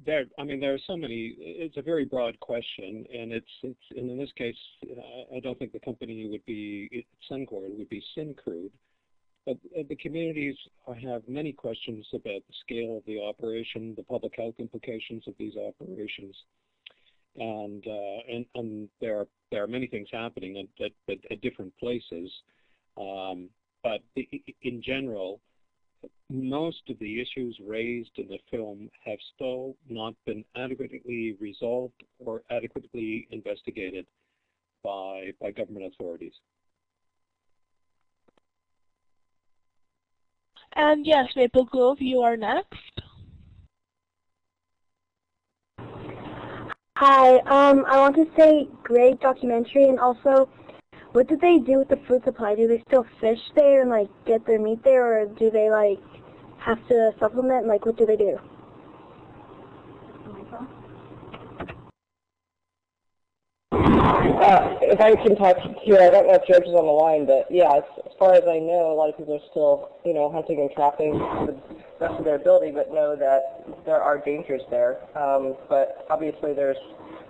I mean, there are so many. It's a very broad question, and and in this case, I don't think the company would be Suncor. It would be Syncrude. But the communities have many questions about the scale of the operation, the public health implications of these operations, and there are many things happening at different places. But in general, most of the issues raised in the film have still not been adequately resolved or adequately investigated by government authorities. And yes, Maple Grove, you are next. Hi, I want to say great documentary, and also, what do they do with the food supply? Do they still fish there and like get their meat there, or do they like have to supplement? Like, what do they do? If I can talk here, I don't know if George is on the line, but yeah, as far as I know, a lot of people are still, hunting and trapping to the best of their ability, but know that there are dangers there. But obviously there's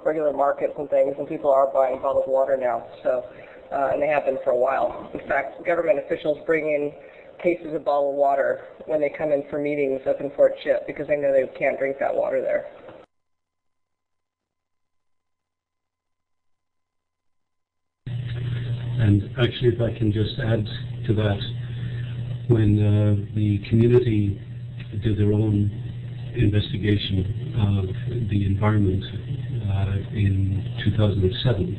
regular markets and things, and people are buying bottled water now, so, and they have been for a while. In fact, government officials bring in cases of bottled water when they come in for meetings up in Fort Chip because they know they can't drink that water there. And actually, if I can just add to that, when the community did their own investigation of the environment in 2007,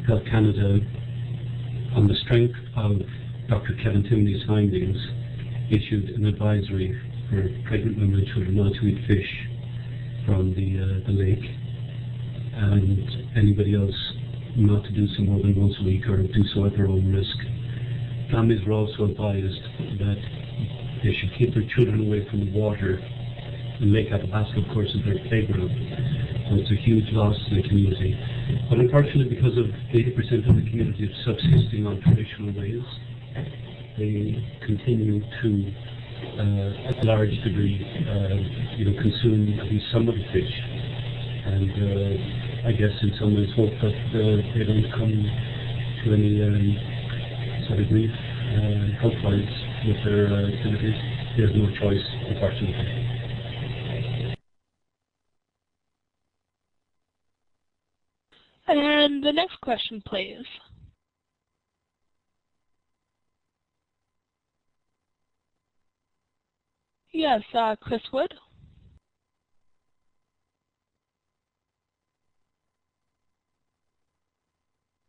Health Canada, on the strength of Dr. Kevin Timoney's findings, issued an advisory for pregnant women and children not to eat fish from the lake, and anybody else not to do so more than once a week or do so at their own risk. Families were also advised that they should keep their children away from the water. The Lake Athabasca, of course, is their playground, so it's a huge loss to the community. But unfortunately, because of 80% of the community is subsisting on traditional ways, they continue to, at a large degree, consume at least some of the fish. And I guess in some ways hope that they don't come to any sort of grief health-wise with their activities. There's no choice, unfortunately. And the next question, please. Yes, Chris Wood.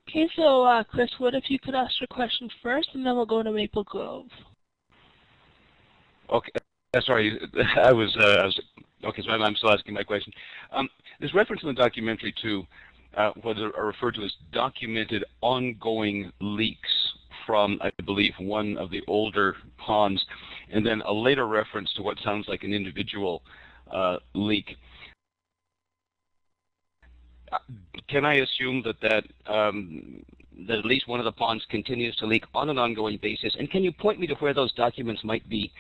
Okay, so Chris Wood, if you could ask your question first, and then we'll go to Maple Grove. Okay, sorry, I was okay. So I'm still asking my question. There's reference in the documentary to what are referred to as documented ongoing leaks from, I believe, one of the older ponds, and then a later reference to what sounds like an individual leak. Can I assume that at least one of the ponds continues to leak on an ongoing basis? And can you point me to where those documents might be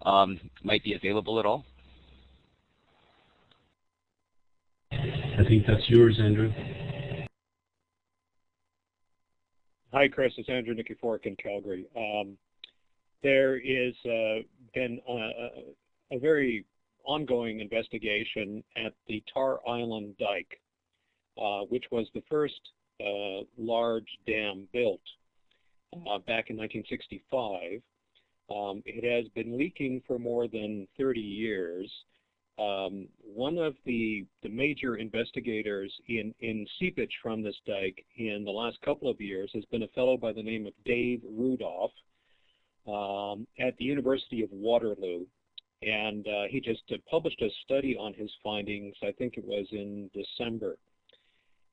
available at all? I think that's yours, Andrew. Hi, Chris. It's Andrew Nikifork in Calgary. There is been a very ongoing investigation at the Tar Island Dike, which was the first large dam built back in 1965. It has been leaking for more than 30 years. One of the major investigators in seepage from this dike in the last couple of years has been a fellow by the name of Dave Rudolph at the University of Waterloo. And he just published a study on his findings, I think it was in December.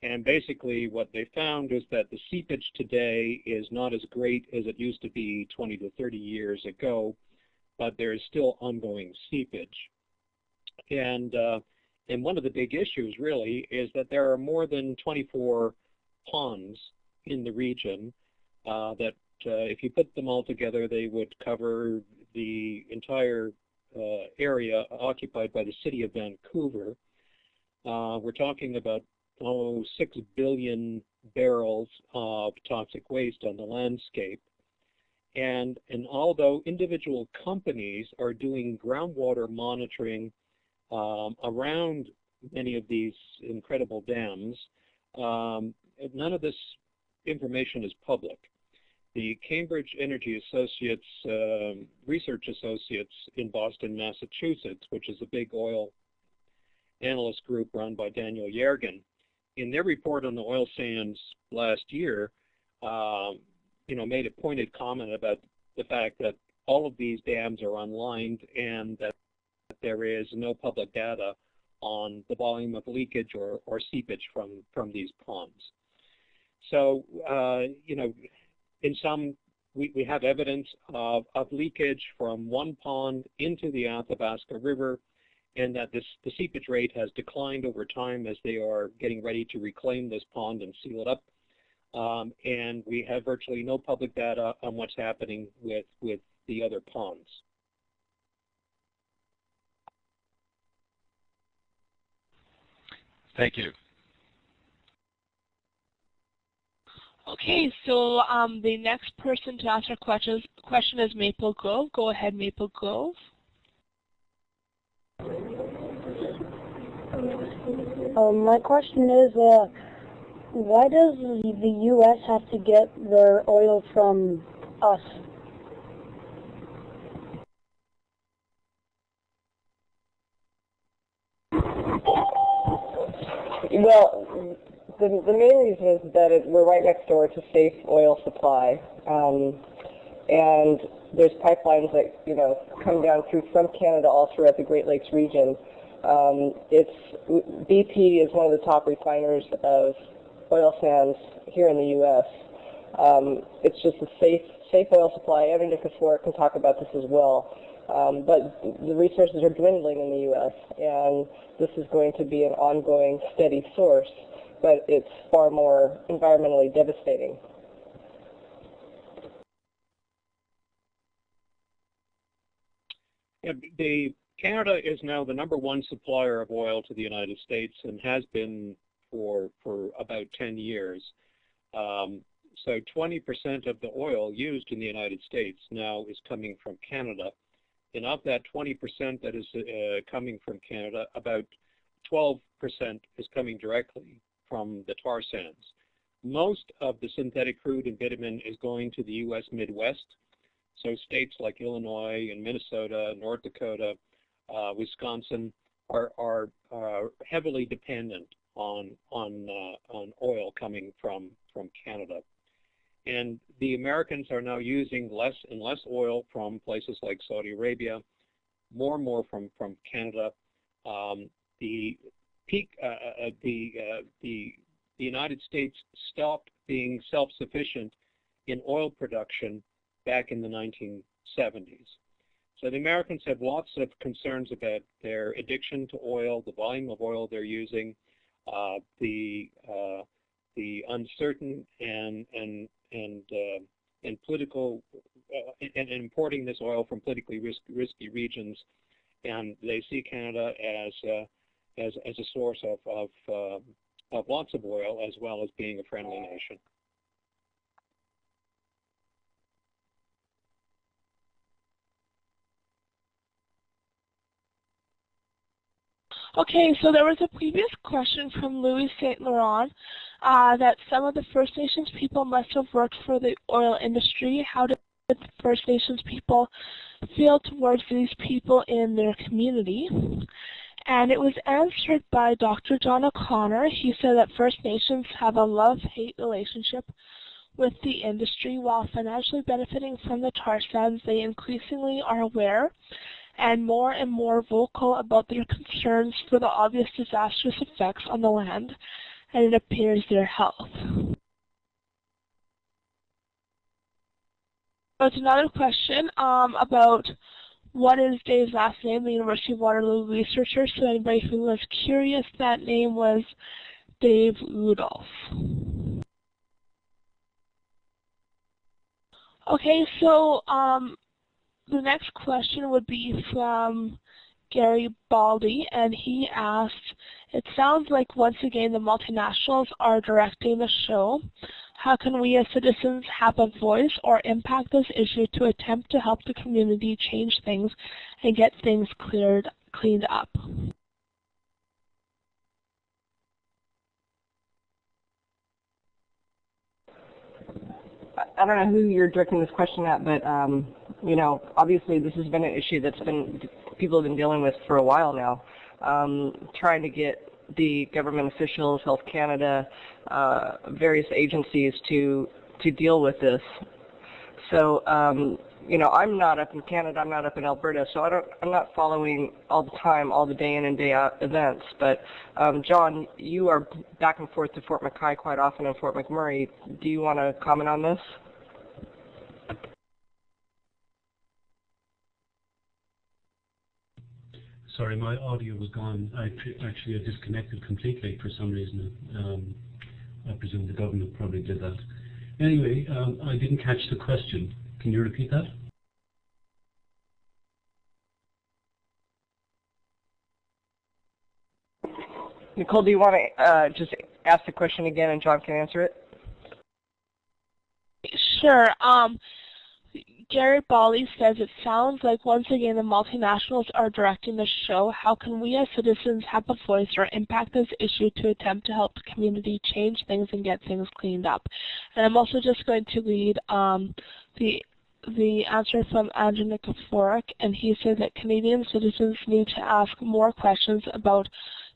And basically what they found is that the seepage today is not as great as it used to be 20 to 30 years ago, but there is still ongoing seepage. And one of the big issues really is that there are more than 24 ponds in the region that if you put them all together, they would cover the entire area occupied by the city of Vancouver. We're talking about 6 billion barrels of toxic waste on the landscape. And although individual companies are doing groundwater monitoring around many of these incredible dams, none of this information is public. The Cambridge Energy Associates, Research Associates in Boston, Massachusetts, which is a big oil analyst group run by Daniel Yergin, in their report on the oil sands last year, made a pointed comment about the fact that all of these dams are unlined and that there is no public data on the volume of leakage or seepage from these ponds. So, in some, we have evidence of leakage from one pond into the Athabasca River, and that the seepage rate has declined over time as they are getting ready to reclaim this pond and seal it up. And we have virtually no public data on what's happening with the other ponds. Thank you. Okay, so the next person to ask our question is Maple Grove. Go ahead, Maple Grove. My question is, why does the U.S. have to get their oil from us? Well, the main reason is that we're right next door to safe oil supply, and there's pipelines that come down through from Canada all throughout the Great Lakes region. BP is one of the top refiners of oil sands here in the U.S. It's just a safe oil supply. Andrew Nikiforuk can talk about this as well. But the resources are dwindling in the U.S., and this is going to be an ongoing, steady source, but it's far more environmentally devastating. Yeah, Canada is now the #1 supplier of oil to the United States and has been for about 10 years. So 20% of the oil used in the United States now is coming from Canada. And of that 20% that is coming from Canada, about 12% is coming directly from the tar sands. Most of the synthetic crude and bitumen is going to the U.S. Midwest. So states like Illinois and Minnesota, North Dakota, Wisconsin are heavily dependent on oil coming from Canada. And the Americans are now using less and less oil from places like Saudi Arabia, more and more from Canada. The United States stopped being self-sufficient in oil production back in the 1970s. So the Americans have lots of concerns about their addiction to oil, the volume of oil they're using, the uncertain and political and importing this oil from politically risky regions, and they see Canada as a source of lots of oil, as well as being a friendly nation. Okay, so there was a previous question from Louis St. Laurent that some of the First Nations people must have worked for the oil industry. How did the First Nations people feel towards these people in their community? And it was answered by Dr. John O'Connor. He said that First Nations have a love-hate relationship with the industry. While financially benefiting from the tar sands, they increasingly are aware and more vocal about their concerns for the obvious disastrous effects on the land, and it appears their health. There's another question about what is Dave's last name, the University of Waterloo researcher. So anybody who was curious, that name was Dave Rudolph. Okay, so the next question would be from Gary Baldy, and he asked, it sounds like once again the multinationals are directing the show. How can we as citizens have a voice or impact this issue to attempt to help the community change things and get things cleaned up? I don't know who you're directing this question at, but you know, obviously this has been an issue that's been people have been dealing with for a while now, trying to get the government officials, Health Canada, various agencies to deal with this. So you know, I'm not up in Canada, I'm not up in Alberta, so I'm not following all the time, all the day in and day out events. But John, you are back and forth to Fort McKay quite often and Fort McMurray. Do you want to comment on this? Sorry, my audio was gone. I disconnected completely for some reason. I presume the government probably did that. Anyway, I didn't catch the question. Can you repeat that? Nicole, do you want to just ask the question again and John can answer it? Sure. Gary Bally says, it sounds like once again the multinationals are directing the show. How can we as citizens have a voice or impact this issue to attempt to help the community change things and get things cleaned up? And I'm also just going to read the answer from Andrew Nikiforuk, and he said that Canadian citizens need to ask more questions about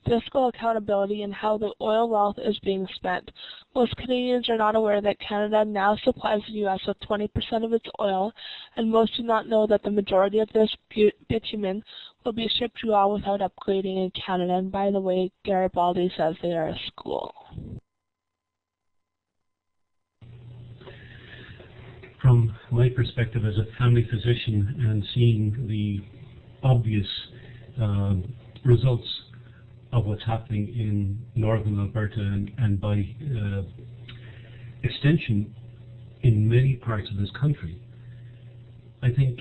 fiscal accountability and how the oil wealth is being spent. Most Canadians are not aware that Canada now supplies the U.S. with 20% of its oil, and most do not know that the majority of this bitumen will be shipped raw without upgrading in Canada. And by the way, Garibaldi says they are a school. From my perspective as a family physician and seeing the obvious results of what's happening in northern Alberta and by extension in many parts of this country, I think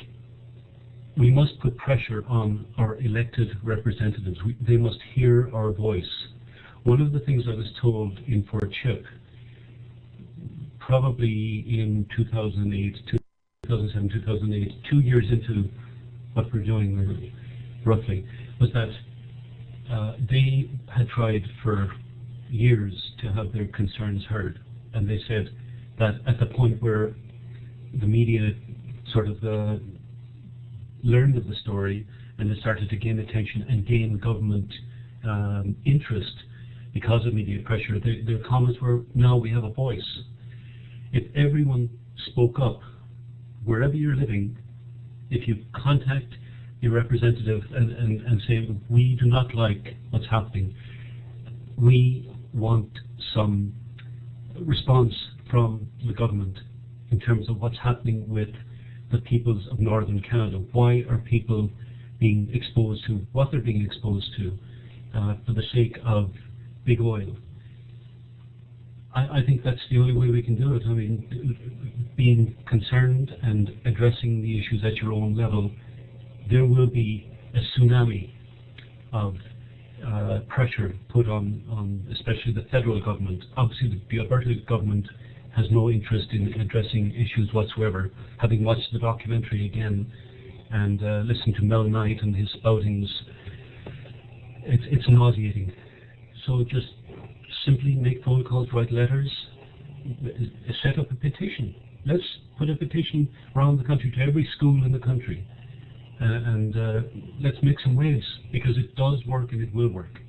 we must put pressure on our elected representatives. They must hear our voice. One of the things I was told in Fort Chip, probably in 2007, 2008, 2 years into what we're doing roughly, was that they had tried for years to have their concerns heard, and they said that at the point where the media sort of learned of the story and they started to gain attention and gain government interest because of media pressure, their comments were, now we have a voice. If everyone spoke up, wherever you're living, if you contact your representative and say, we do not like what's happening, we want some response from the government in terms of what's happening with the peoples of northern Canada. Why are people being exposed to what they're being exposed to for the sake of big oil? I think that's the only way we can do it. I mean, being concerned and addressing the issues at your own level, there will be a tsunami of pressure put on especially the federal government. Obviously, the Alberta government has no interest in addressing issues whatsoever. Having watched the documentary again and listened to Mel Knight and his spoutings, it's nauseating. So just simply make phone calls, write letters, set up a petition. Let's put a petition around the country to every school in the country. And let's make some waves, because it does work and it will work.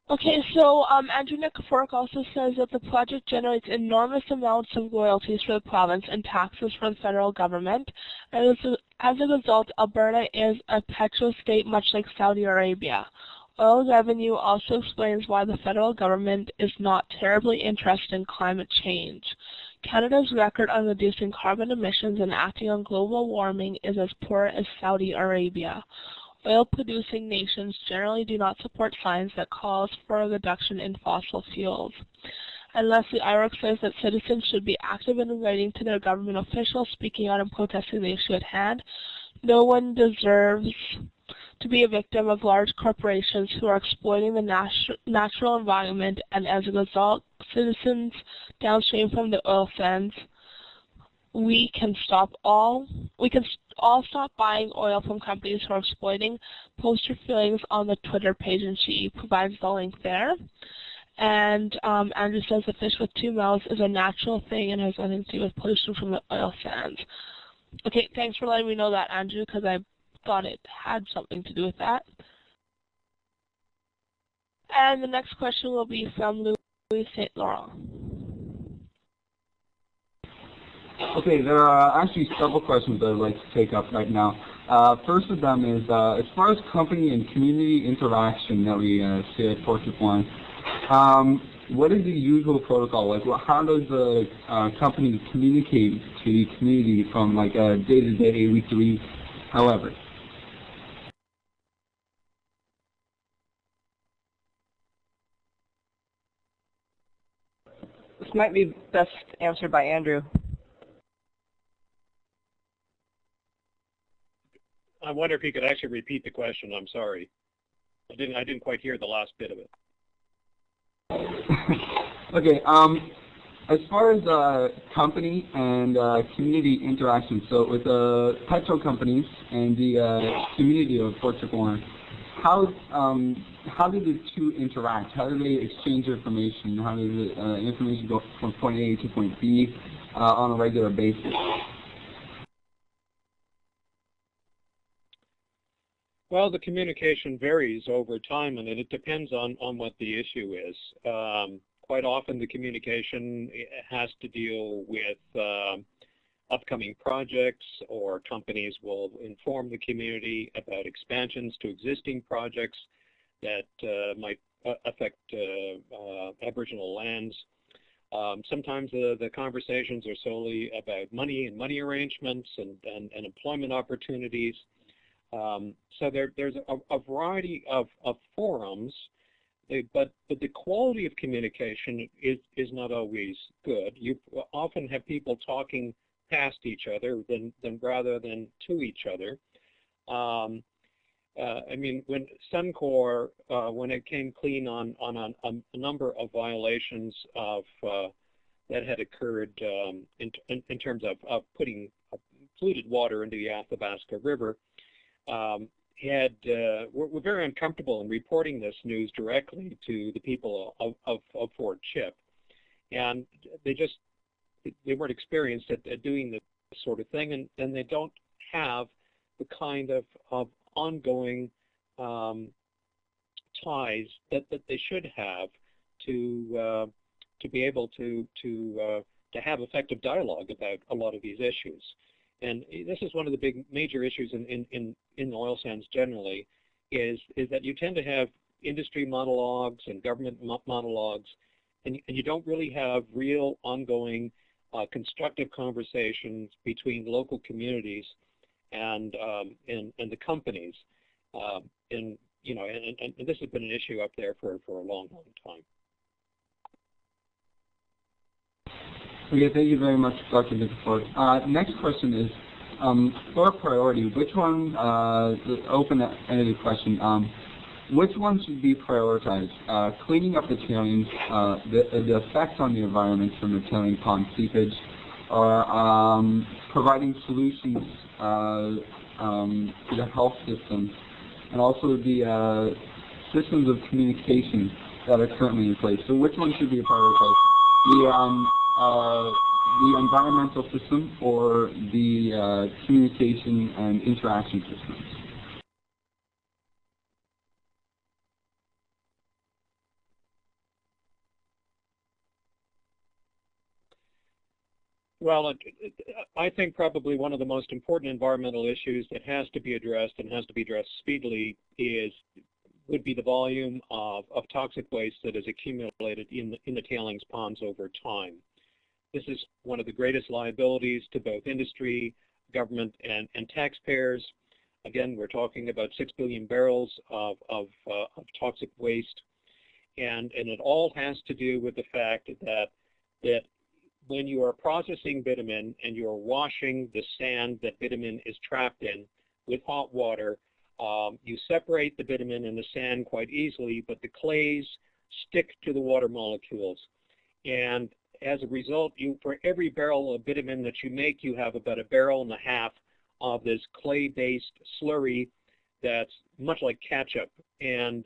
Okay, so Andrew Nikiforuk also says that the project generates enormous amounts of royalties for the province and taxes from the federal government. And as a result, Alberta is a petro state much like Saudi Arabia. Oil revenue also explains why the federal government is not terribly interested in climate change. Canada's record on reducing carbon emissions and acting on global warming is as poor as Saudi Arabia. Oil-producing nations generally do not support science that calls for a reduction in fossil fuels. And Leslie Irick says that citizens should be active in writing to their government officials, speaking out and protesting the issue at hand. No one deserves to be a victim of large corporations who are exploiting the natural environment, and as a result, citizens downstream from the oil sands, we can all stop buying oil from companies who are exploiting. Post your feelings on the Twitter page, and she provides the link there. And Andrew says the fish with two mouths is a natural thing and has nothing to do with pollution from the oil sands. Okay, thanks for letting me know that, Andrew, because I thought it had something to do with that. And the next question will be from Louis St. Laurent. Okay, there are actually several questions that I'd like to take up right now. First of them is, as far as company and community interaction that we see at Portrait One, what is the usual protocol? Like, how does the company communicate to the community from like day to day, week to week, however? This might be best answered by Andrew. I wonder if you could actually repeat the question. I'm sorry. I didn't quite hear the last bit of it. Okay, as far as company and community interaction, so with the petro companies and the community of Portrait One, how do the two interact? How do they exchange information? How does the information go from point A to point B on a regular basis? Well, the communication varies over time, and it depends on what the issue is. Quite often the communication has to deal with upcoming projects, or companies will inform the community about expansions to existing projects that might affect Aboriginal lands. Sometimes the conversations are solely about money and money arrangements and employment opportunities. So there's a variety of forums, but the quality of communication is not always good. You often have people talking past each other rather than to each other. I mean, when Suncor, when it came clean on a number of violations of that had occurred in terms of putting polluted water into the Athabasca River, were very uncomfortable in reporting this news directly to the people of Fort Chip, and they weren't experienced at doing this sort of thing, and they don't have the kind of ongoing ties that they should have to be able to have effective dialogue about a lot of these issues. And this is one of the big major issues in oil sands generally, is that you tend to have industry monologues and government monologues, and you don't really have real ongoing constructive conversations between local communities and the companies. And this has been an issue up there for a long time. Okay, thank you very much, Dr. Nicofort. Next question is, for priority, which one, the open-ended question, which one should be prioritized? Cleaning up the tailings, the effects on the environment from the tailing pond seepage, or providing solutions to the health system, and also the systems of communication that are currently in place. So which one should be prioritized? The environmental system or the communication and interaction systems? Well, I think probably one of the most important environmental issues that has to be addressed, and has to be addressed speedily, would be the volume of toxic waste that is accumulated in the tailings ponds over time. This is one of the greatest liabilities to both industry, government, and taxpayers. Again, we're talking about 6 billion barrels of toxic waste, and it all has to do with the fact that when you are processing bitumen and you are washing the sand that bitumen is trapped in with hot water, you separate the bitumen and the sand quite easily, but the clays stick to the water molecules. And as a result, for every barrel of bitumen that you make, you have about 1.5 barrels of this clay-based slurry that's much like ketchup. And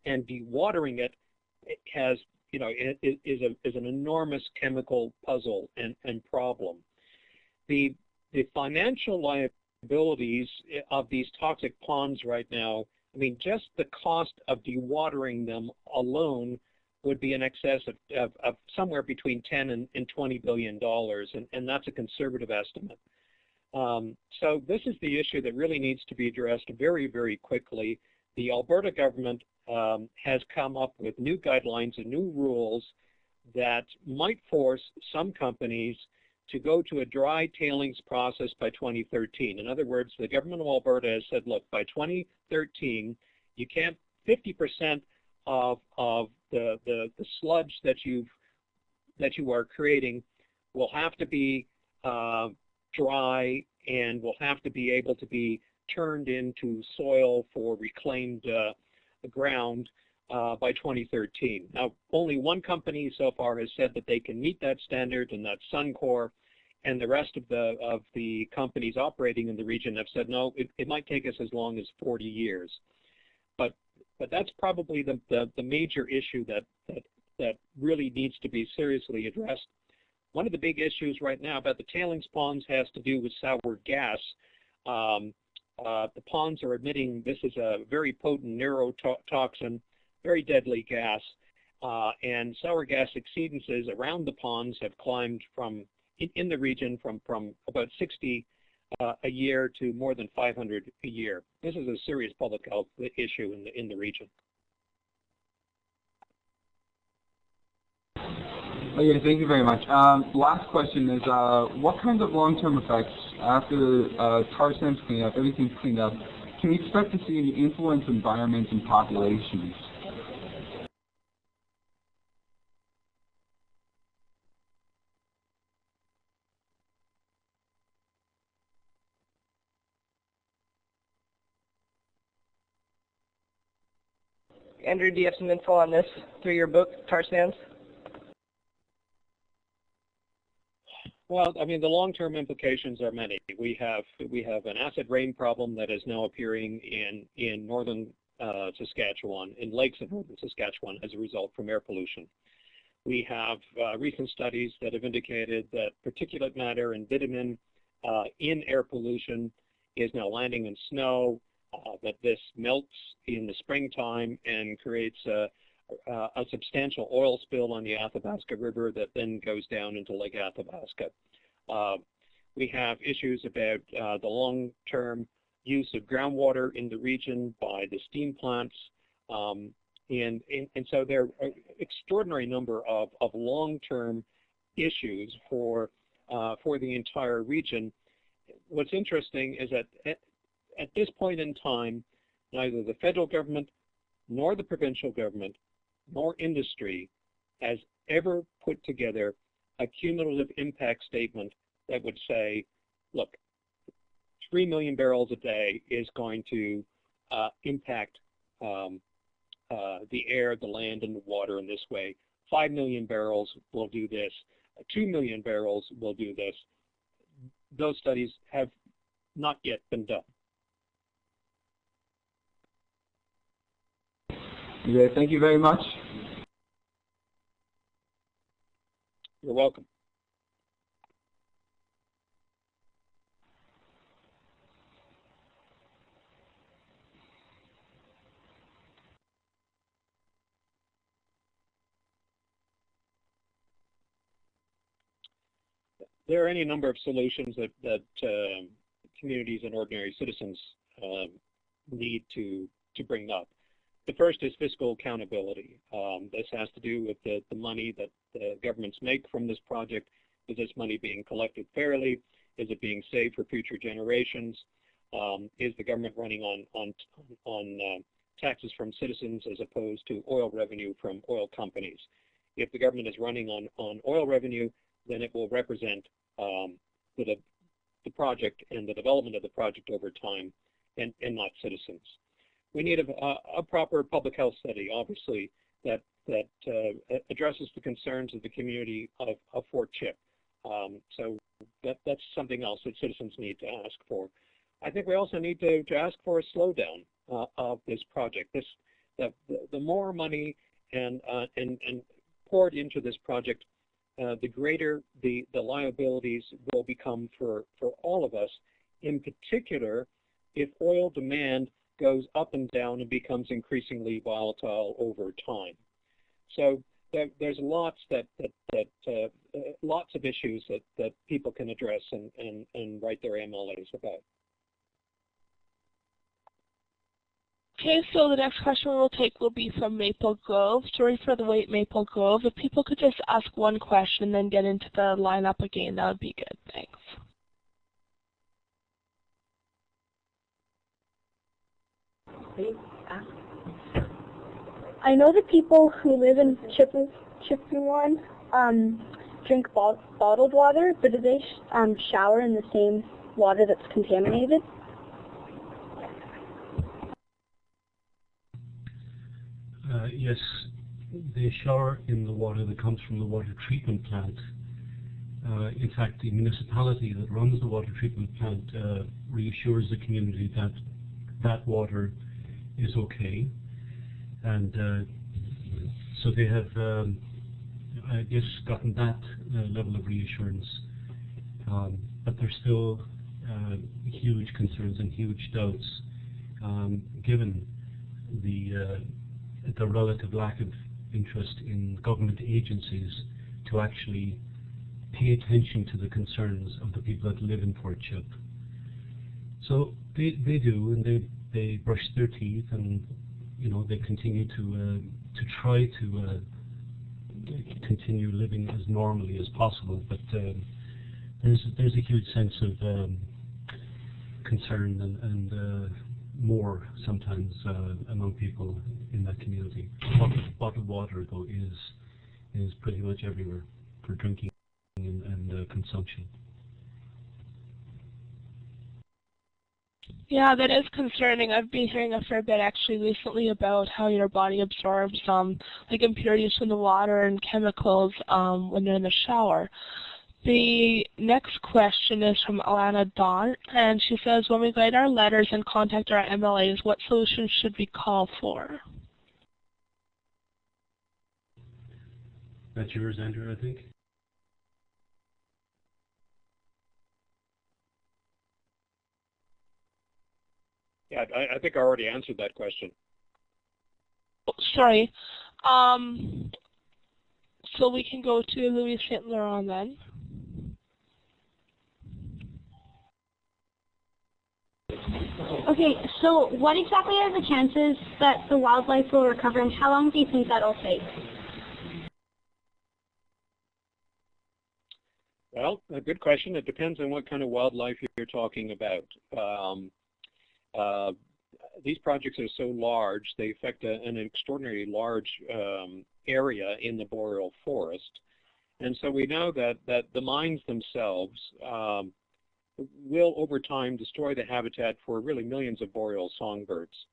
dewatering it has, is an enormous chemical puzzle and problem. The financial liabilities of these toxic ponds right now, I mean, just the cost of dewatering them alone would be in excess of somewhere between $10 and $20 billion, and that's a conservative estimate. So this is the issue that really needs to be addressed very, very quickly. The Alberta government has come up with new guidelines and new rules that might force some companies to go to a dry tailings process by 2013. In other words, the government of Alberta has said, look, by 2013, you can't, 50% of the sludge that you are creating will have to be dry and will have to be able to be turned into soil for reclaimed ground by 2013. Now, only one company so far has said that they can meet that standard, and that's Suncor, and the rest of the companies operating in the region have said, no, it might take us as long as 40 years. But that's probably the major issue that really needs to be seriously addressed. One of the big issues right now about the tailings ponds has to do with sour gas. The ponds are emitting, this is a very potent neurotoxin, very deadly gas, and sour gas exceedances around the ponds have climbed from, in the region, from about 60 a year to more than 500 a year. This is a serious public health issue in the region. Okay, thank you very much. Last question is, what kinds of long-term effects after tar sands cleanup, everything's cleaned up, can we expect to see any influence environments and populations? Andrew, do you have some info on this through your book, Tar Sands? Well, I mean, the long-term implications are many. We have an acid rain problem that is now appearing in northern Saskatchewan, in lakes in northern Saskatchewan as a result from air pollution. We have recent studies that have indicated that particulate matter and bitumen in air pollution is now landing in snow, that this melts in the springtime and creates a substantial oil spill on the Athabasca River that then goes down into Lake Athabasca. We have issues about the long-term use of groundwater in the region by the steam plants, and so there are an extraordinary number of long-term issues for the entire region. What's interesting is that at this point in time, neither the federal government nor the provincial government nor industry has ever put together a cumulative impact statement that would say, look, 3 million barrels a day is going to impact the air, the land, and the water in this way. 5 million barrels will do this. 2 million barrels will do this. Those studies have not yet been done. Okay, thank you very much. You're welcome. There are any number of solutions that communities and ordinary citizens need to bring up. The first is fiscal accountability. This has to do with the money that the governments make from this project. Is this money being collected fairly? Is it being saved for future generations? Is the government running on taxes from citizens as opposed to oil revenue from oil companies. If the government is running on oil revenue, then it will represent the project and the development of the project over time, and not citizens. We need a proper public health study, obviously, that addresses the concerns of the community of Fort Chip. So that's something else that citizens need to ask for. I think we also need to ask for a slowdown of this project. The more money and poured into this project, the greater the liabilities will become for all of us, in particular if oil demand goes up and down and becomes increasingly volatile over time. So there's lots lots of issues that people can address and write their MLAs about. Okay, so the next question we'll take will be from Maple Grove. Sorry for the wait, Maple Grove. If people could just ask one question and then get into the lineup again, that would be good. Thanks. I know that people who live in Chippewa drink bottled water, but do they shower in the same water that's contaminated? Yes, they shower in the water that comes from the water treatment plant. In fact, the municipality that runs the water treatment plant reassures the community that that water is okay. And so they have, I guess, gotten that level of reassurance. But there's still huge concerns and huge doubts given the relative lack of interest in government agencies to actually pay attention to the concerns of the people that live in Fort Chip. So they do, and they brush their teeth, and they continue to try to continue living as normally as possible. But there's a huge sense of concern and more sometimes among people in that community. Bottled water, though, is pretty much everywhere for drinking and consumption. Yeah, that is concerning. I've been hearing a fair bit actually recently about how your body absorbs like impurities from the water and chemicals when you're in the shower. The next question is from Alana Dawn, and she says, when we write our letters and contact our MLAs, what solutions should we call for? That's yours, Andrew, I think. Yeah, I think I already answered that question. Oh, sorry. So we can go to Louis St. Laurent then. Okay, so what exactly are the chances that the wildlife will recover, and how long do you think that'll take? Well, a good question. It depends on what kind of wildlife you're talking about. These projects are so large, they affect an extraordinarily large area in the boreal forest. And so we know that the mines themselves will, over time, destroy the habitat for really millions of boreal songbirds.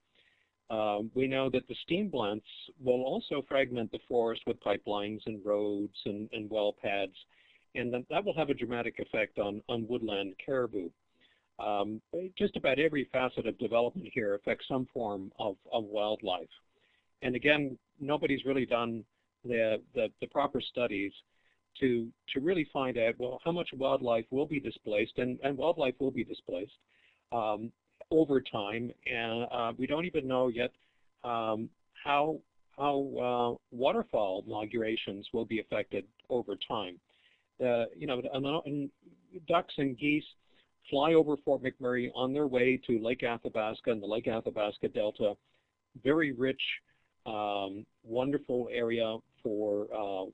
We know that the steam plants will also fragment the forest with pipelines and roads and well pads, and that will have a dramatic effect on woodland caribou. Just about every facet of development here affects some form of wildlife. And again, nobody's really done the proper studies to really find out, well, how much wildlife will be displaced, and wildlife will be displaced over time. And we don't even know yet how waterfowl migrations will be affected over time. Ducks and geese fly over Fort McMurray on their way to Lake Athabasca and the Lake Athabasca Delta. Very rich, wonderful area for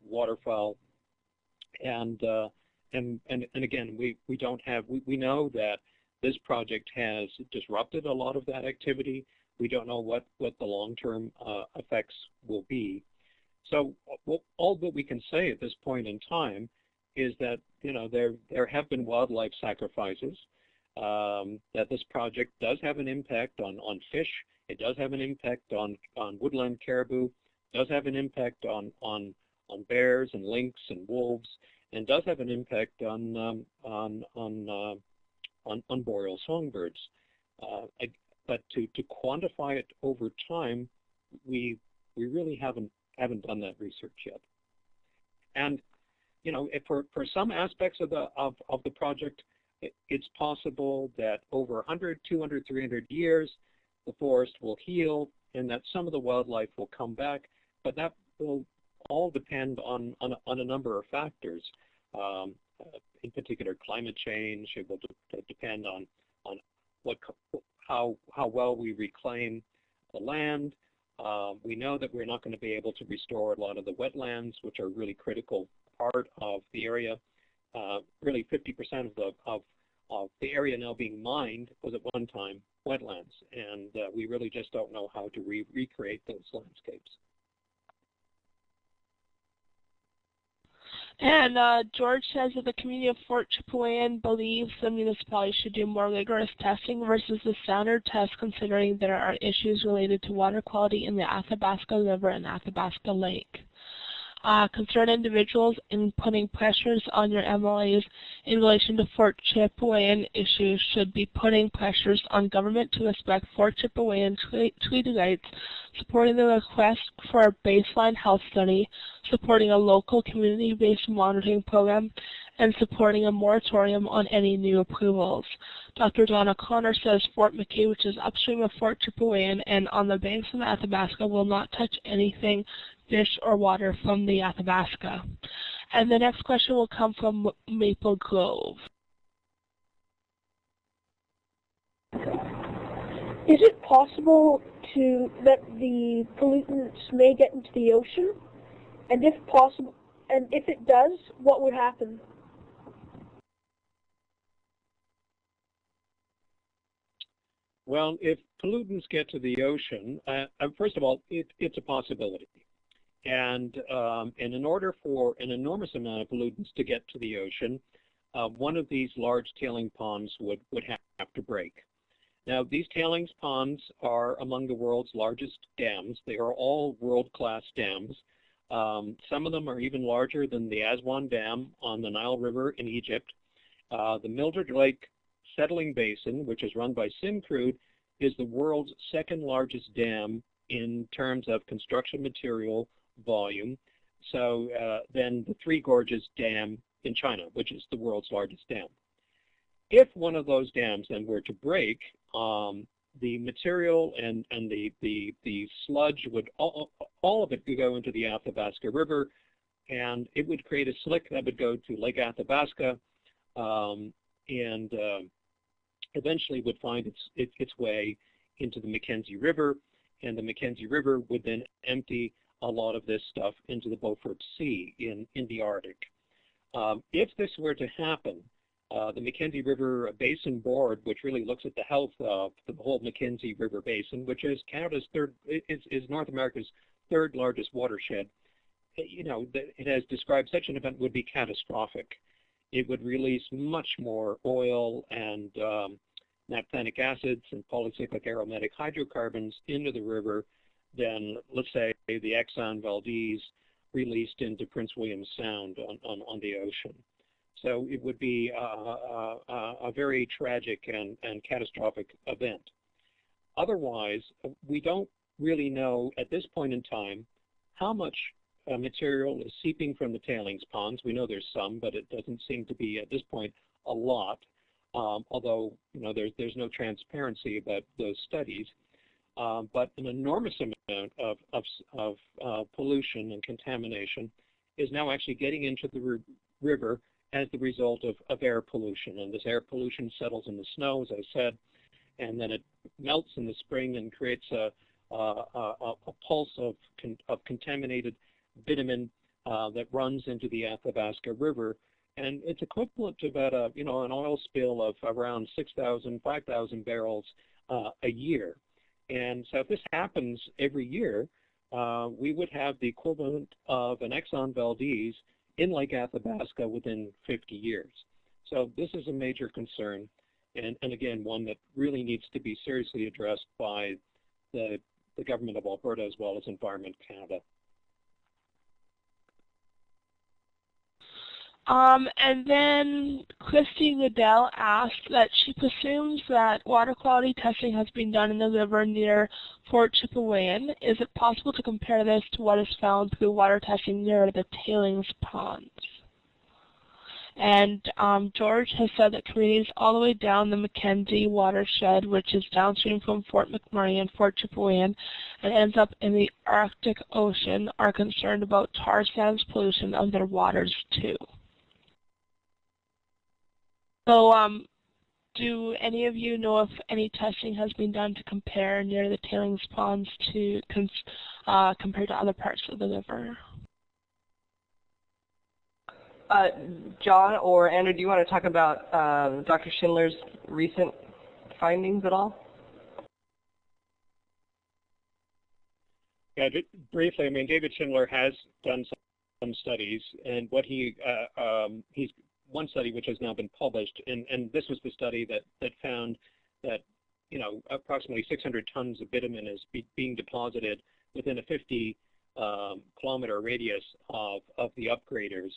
waterfowl. And again, we don't have, we know that this project has disrupted a lot of that activity. We don't know what the long-term effects will be. So all that we can say at this point in time is that there have been wildlife sacrifices, that this project does have an impact on fish. It does have an impact on woodland caribou. Does have an impact on bears and lynx and wolves, and does have an impact on boreal songbirds. But to quantify it over time, we really haven't done that research yet. And for some aspects of the project, it's possible that over 100, 200, 300 years, the forest will heal, and that some of the wildlife will come back. But that will all depend on a number of factors. In particular, climate change. It will depend on how well we reclaim the land. We know that we're not going to be able to restore a lot of the wetlands, which are a really critical part of the area. Really, 50% of the area now being mined was at one time wetlands, and we really just don't know how to recreate those landscapes. And George says that the community of Fort Chipewyan believes the municipality should do more rigorous testing versus the standard test, considering there are issues related to water quality in the Athabasca River and Athabasca Lake. Concerned individuals in putting pressures on your MLAs in relation to Fort Chipewyan issues should be putting pressures on government to respect Fort Chipewyan treaty rights, supporting the request for a baseline health study, supporting a local community-based monitoring program, and supporting a moratorium on any new approvals. Dr. John O'Connor says Fort McKay, which is upstream of Fort Chipewyan and on the banks of the Athabasca, will not touch anything fish or water from the Athabasca. And the next question will come from Maple Grove. Is it possible that the pollutants may get into the ocean? And if possible, and if it does, what would happen? Well, if pollutants get to the ocean, first of all, it's a possibility. And in order for an enormous amount of pollutants to get to the ocean, one of these large tailing ponds would have to break. Now, these tailings ponds are among the world's largest dams. They are all world-class dams. Some of them are even larger than the Aswan Dam on the Nile River in Egypt. The Mildred Lake Settling Basin, which is run by Syncrude, is the world's second largest dam in terms of construction material volume. So then the Three Gorges Dam in China, which is the world's largest dam. If one of those dams then were to break, the material and the sludge would all of it could go into the Athabasca River, and it would create a slick that would go to Lake Athabasca, and eventually would find its way into the Mackenzie River, and the Mackenzie River would then empty a lot of this stuff into the Beaufort Sea in the Arctic. If this were to happen, the Mackenzie River Basin Board, which really looks at the health of the whole Mackenzie River Basin, which is Canada's is North America's third largest watershed, it has described such an event would be catastrophic. It would release much more oil and naphthenic acids and polycyclic aromatic hydrocarbons into the river than, let's say, the Exxon Valdez released into Prince William Sound on the ocean. So it would be a very tragic and catastrophic event. Otherwise, we don't really know at this point in time how much material is seeping from the tailings ponds. We know there's some, but it doesn't seem to be at this point a lot. Although there's no transparency about those studies. But an enormous amount of pollution and contamination is now actually getting into the river as the result of air pollution. And this air pollution settles in the snow, as I said, and then it melts in the spring and creates a pulse of contaminated bitumen that runs into the Athabasca River. And it's equivalent to about an oil spill of around 6,000, 5,000 barrels a year. And so if this happens every year, we would have the equivalent of an Exxon Valdez in Lake Athabasca within 50 years. So this is a major concern, and again, one that really needs to be seriously addressed by the government of Alberta as well as Environment Canada. And then Christy Goodell asked that she presumes that water quality testing has been done in the river near Fort Chipewyan. Is it possible to compare this to what is found through water testing near the tailings ponds? And George has said that communities all the way down the Mackenzie watershed, which is downstream from Fort McMurray and Fort Chipewyan, and ends up in the Arctic Ocean, are concerned about tar sands pollution of their waters too. So do any of you know if any testing has been done to compare near the tailings ponds to compared to other parts of the river? John or Andrew, do you want to talk about Dr. Schindler's recent findings at all? Yeah, briefly, I mean, David Schindler has done some studies, and what he's one study which has now been published, and this was the study that found that, you know, approximately 600 tons of bitumen is being deposited within a 50-kilometer radius of the upgraders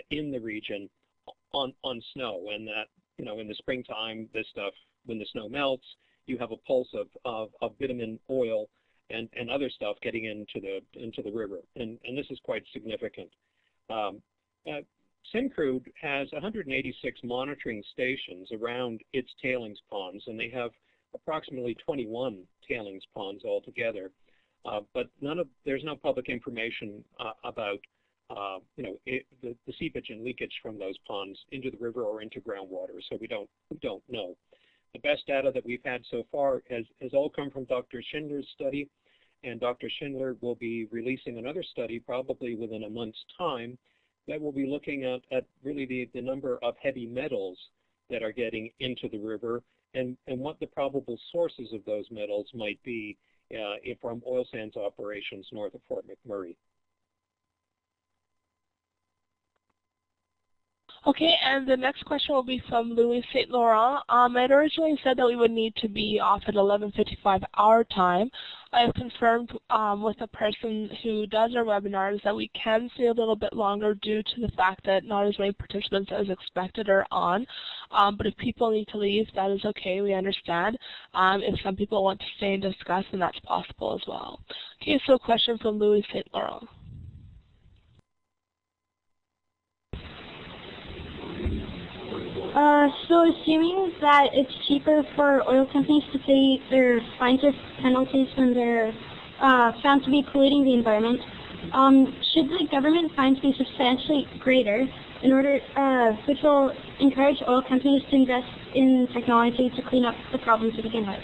in the region on snow, and that, you know, in the springtime, this stuff, when the snow melts, you have a pulse of bitumen oil and other stuff getting into the river, and this is quite significant. Syncrude has 186 monitoring stations around its tailings ponds, and they have approximately 21 tailings ponds altogether. But there's no public information about you know, the seepage and leakage from those ponds into the river or into groundwater. So we don't know. The best data that we've had so far has all come from Dr. Schindler's study, and Dr. Schindler will be releasing another study probably within a month's time that will be looking at really the number of heavy metals that are getting into the river and what the probable sources of those metals might be from oil sands operations north of Fort McMurray. Okay, and the next question will be from Louis St. Laurent. I'd originally said that we would need to be off at 11:55 our time. I have confirmed with a person who does our webinars that we can stay a little bit longer due to the fact that not as many participants as expected are on. But if people need to leave, that is okay, we understand. If some people want to stay and discuss, then that's possible as well. Okay, so a question from Louis St. Laurent. So assuming that it's cheaper for oil companies to pay their fines or penalties when they're found to be polluting the environment, should the government fines be substantially greater in order, which will encourage oil companies to invest in technology to clean up the problem to begin with?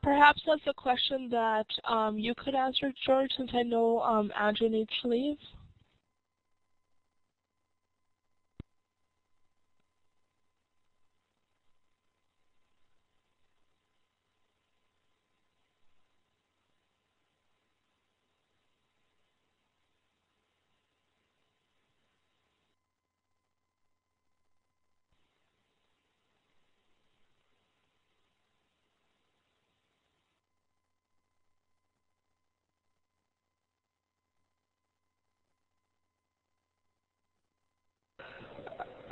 Perhaps that's a question that you could answer, George, since I know Andrew needs to leave.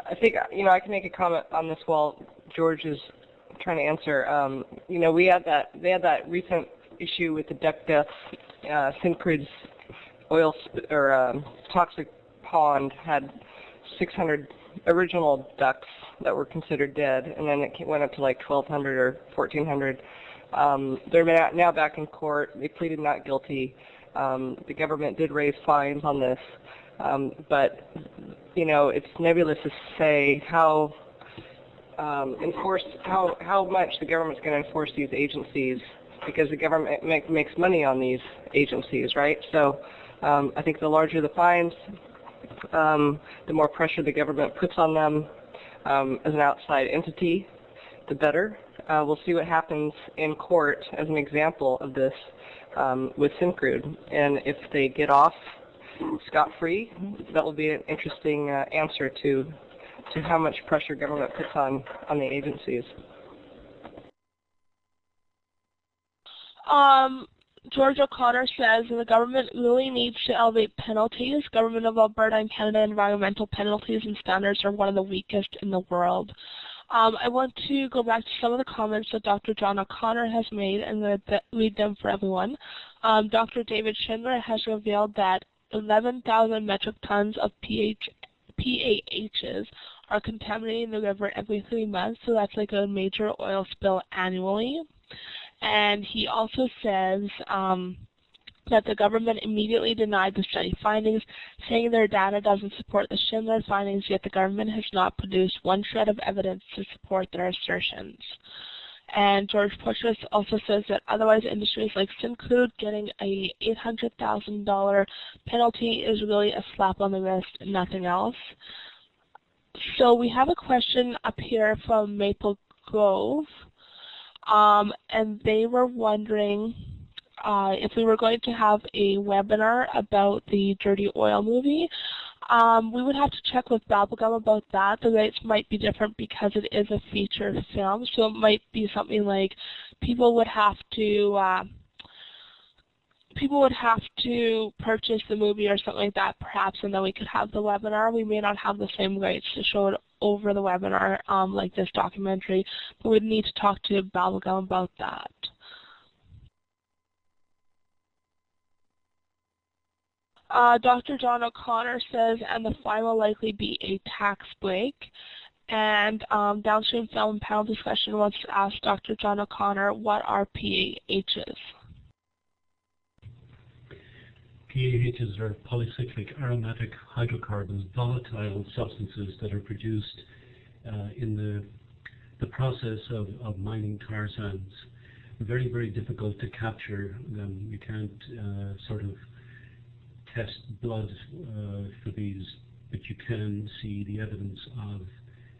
I think, you know, I can make a comment on this while George is trying to answer. You know, they had that recent issue with the duck death. Syncrude's oil toxic pond had 600 original ducks that were considered dead, and then it went up to like 1,200 or 1,400. They're now back in court. They pleaded not guilty. The government did raise fines on this, but you know, it's nebulous to say how much the government's going to enforce these agencies, because the government makes money on these agencies, right? So I think the larger the fines, the more pressure the government puts on them as an outside entity, the better. We'll see what happens in court as an example of this with Syncrude. And if they get off scot-free, that will be an interesting answer to how much pressure government puts on the agencies. George O'Connor says the government really needs to elevate penalties. Government of Alberta and Canada environmental penalties and standards are one of the weakest in the world. I want to go back to some of the comments that Dr. John O'Connor has made and read them for everyone. Dr. David Schindler has revealed that 11,000 metric tons of PAHs are contaminating the river every 3 months, so that's like a major oil spill annually. And he also says that the government immediately denied the study findings, saying their data doesn't support the Schindler findings, yet the government has not produced one shred of evidence to support their assertions. And George Pushis also says that otherwise industries like Syncrude getting a $800,000 penalty is really a slap on the wrist and nothing else. So we have a question up here from Maple Grove. And they were wondering if we were going to have a webinar about the Dirty Oil movie. We would have to check with Bubblegum about that. The rates might be different because it is a feature film, so it might be something like people would have to purchase the movie or something like that, perhaps, and then we could have the webinar. We may not have the same rates to show it over the webinar like this documentary, but we'd need to talk to Bubblegum about that. Dr. John O'Connor says, and the fine will likely be a tax break. And Downstream Film and Panel Discussion wants to ask Dr. John O'Connor, what are PAHs? PAHs are polycyclic aromatic hydrocarbons, volatile substances that are produced in the process of mining tar sands. Very, very difficult to capture them. You can't sort of test blood for these, but you can see the evidence of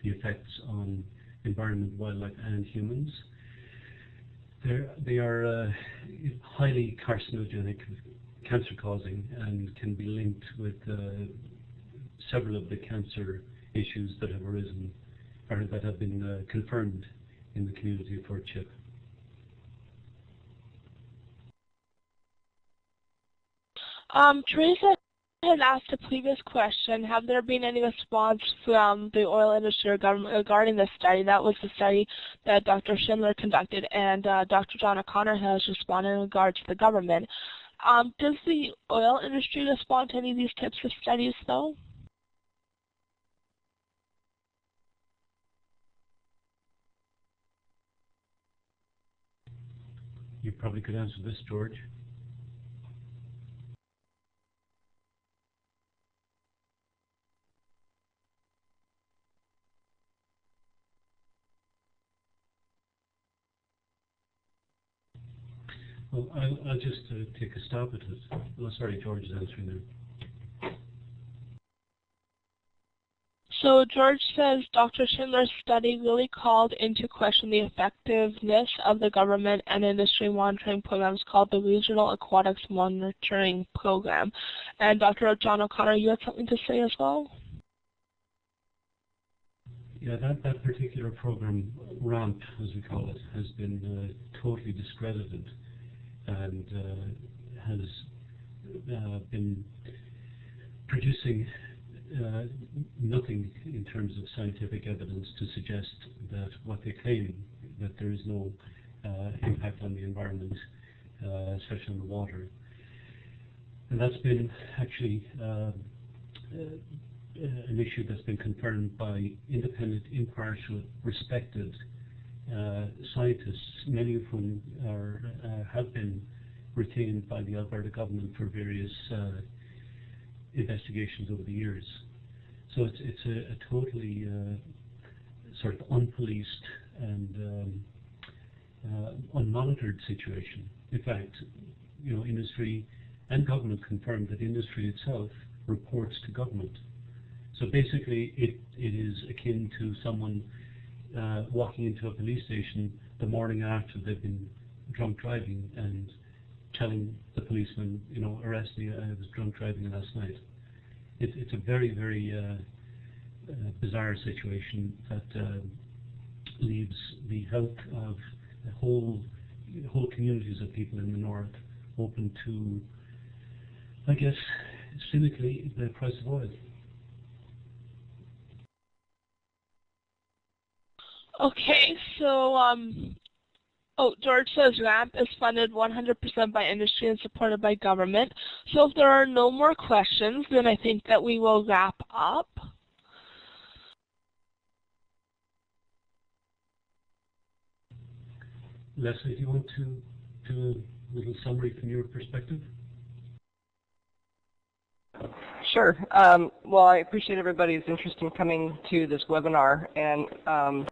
the effects on environment, wildlife, and humans. They are highly carcinogenic, cancer-causing, and can be linked with several of the cancer issues that have arisen or that have been confirmed in the community of Fort Chip. Teresa had asked a previous question, have there been any response from the oil industry or government regarding this study? That was the study that Dr. Schindler conducted, and Dr. John O'Connor has responded in regard to the government. Does the oil industry respond to any of these types of studies, though? You probably could answer this, George. Well, I'll just take a stab at it. Oh, sorry, George is answering there. So George says Dr. Schindler's study really called into question the effectiveness of the government and industry monitoring programs called the Regional Aquatics Monitoring Program. And Dr. John O'Connor, you had something to say as well? Yeah, that particular program, RAMP, as we call it, has been totally discredited and has been producing nothing in terms of scientific evidence to suggest that what they claim, that there is no impact on the environment, especially on the water. And that's been actually an issue that's been confirmed by independent, impartial, respected scientists, many of whom have been retained by the Alberta government for various investigations over the years. So it's a totally sort of unpoliced and unmonitored situation. In fact, industry and government confirmed that industry itself reports to government. So basically, it is akin to someone walking into a police station the morning after they've been drunk driving and telling the policeman, you know, arrest me, I was drunk driving last night. It's a very, very bizarre situation that leaves the health of the whole communities of people in the north open to, I guess, cynically, the price of oil. Okay, so George says RAMP is funded 100% by industry and supported by government. So if there are no more questions, then I think that we will wrap up. Leslie, do you want to do a little summary from your perspective? Sure. Well, I appreciate everybody's interest in coming to this webinar and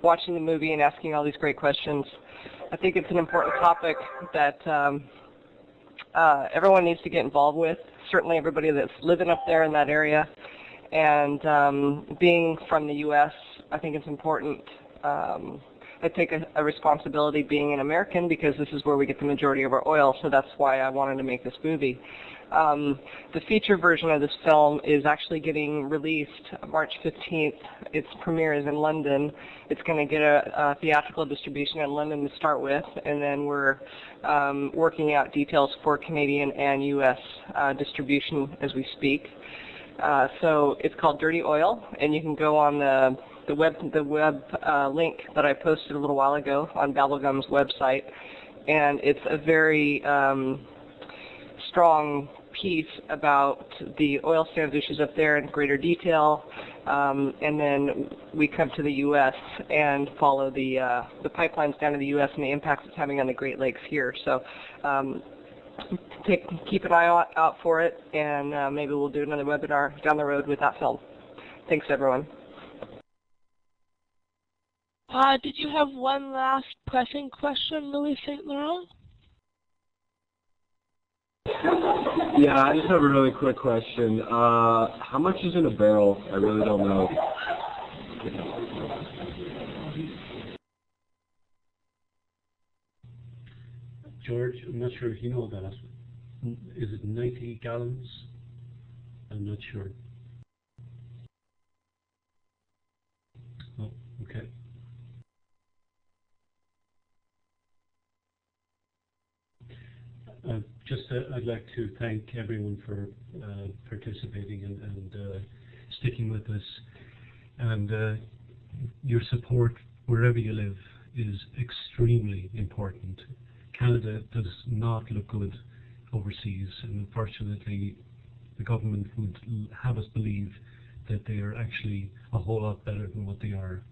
watching the movie and asking all these great questions. I think it's an important topic that everyone needs to get involved with, certainly everybody that's living up there in that area. And being from the U.S., I think it's important. I take a responsibility being an American because this is where we get the majority of our oil, so that's why I wanted to make this movie. The feature version of this film is actually getting released March 15th. Its premiere is in London. It's going to get a theatrical distribution in London to start with, and then we're working out details for Canadian and U.S. Distribution as we speak. So it's called Dirty Oil, and you can go on the web link that I posted a little while ago on Bubblegum's website, and it's a very strong piece about the oil sands issues up there in greater detail, and then we come to the U.S. and follow the pipelines down to the U.S. and the impacts it's having on the Great Lakes here. So keep an eye out for it, and maybe we'll do another webinar down the road with that film. Thanks, everyone. Did you have one last pressing question, Louis St. Laurent? Yeah, I just have a really quick question. How much is in a barrel? I really don't know. George, I'm not sure if you know that. Is it 90 gallons? I'm not sure. Oh, okay. I'd like to thank everyone for participating and sticking with us. And your support wherever you live is extremely important. Canada does not look good overseas, and unfortunately the government would have us believe that they are actually a whole lot better than what they are.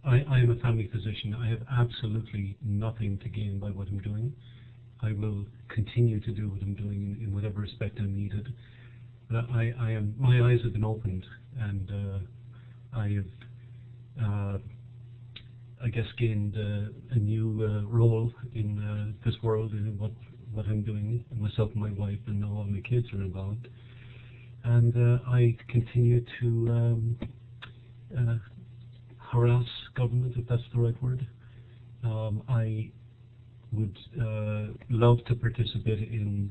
I am a family physician. I have absolutely nothing to gain by what I'm doing. I will continue to do what I'm doing in whatever respect I'm needed. But my eyes have been opened, and I have, I guess, gained a new role in this world and in what I'm doing. Myself and my wife, and now all my kids are involved. And I continue to harass government, if that's the right word. I would love to participate in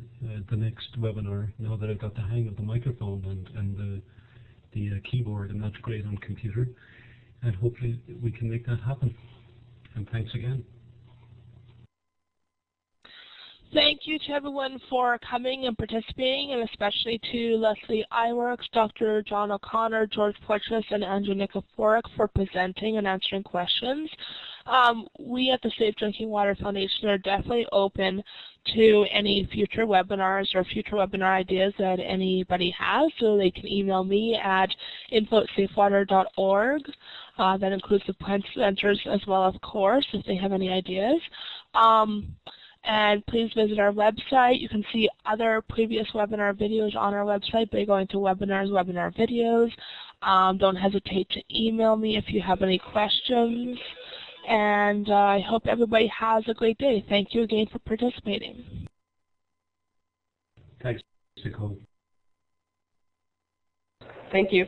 the next webinar now that I've got the hang of the microphone and the keyboard, and that's great on computer. And hopefully we can make that happen. And thanks again. Thank you to everyone for coming and participating, and especially to Leslie Iwerks, Dr. John O'Connor, George Portress, and Andrew Nikiforuk for presenting and answering questions. We at the Safe Drinking Water Foundation are definitely open to any future webinars or future webinar ideas that anybody has, so they can email me at info@safewater.org. That includes the presenters as well, of course, if they have any ideas. And please visit our website. You can see other previous webinar videos on our website by going to webinars, webinar videos. Don't hesitate to email me if you have any questions. And I hope everybody has a great day. Thank you again for participating. Thanks, Nicole. Thank you.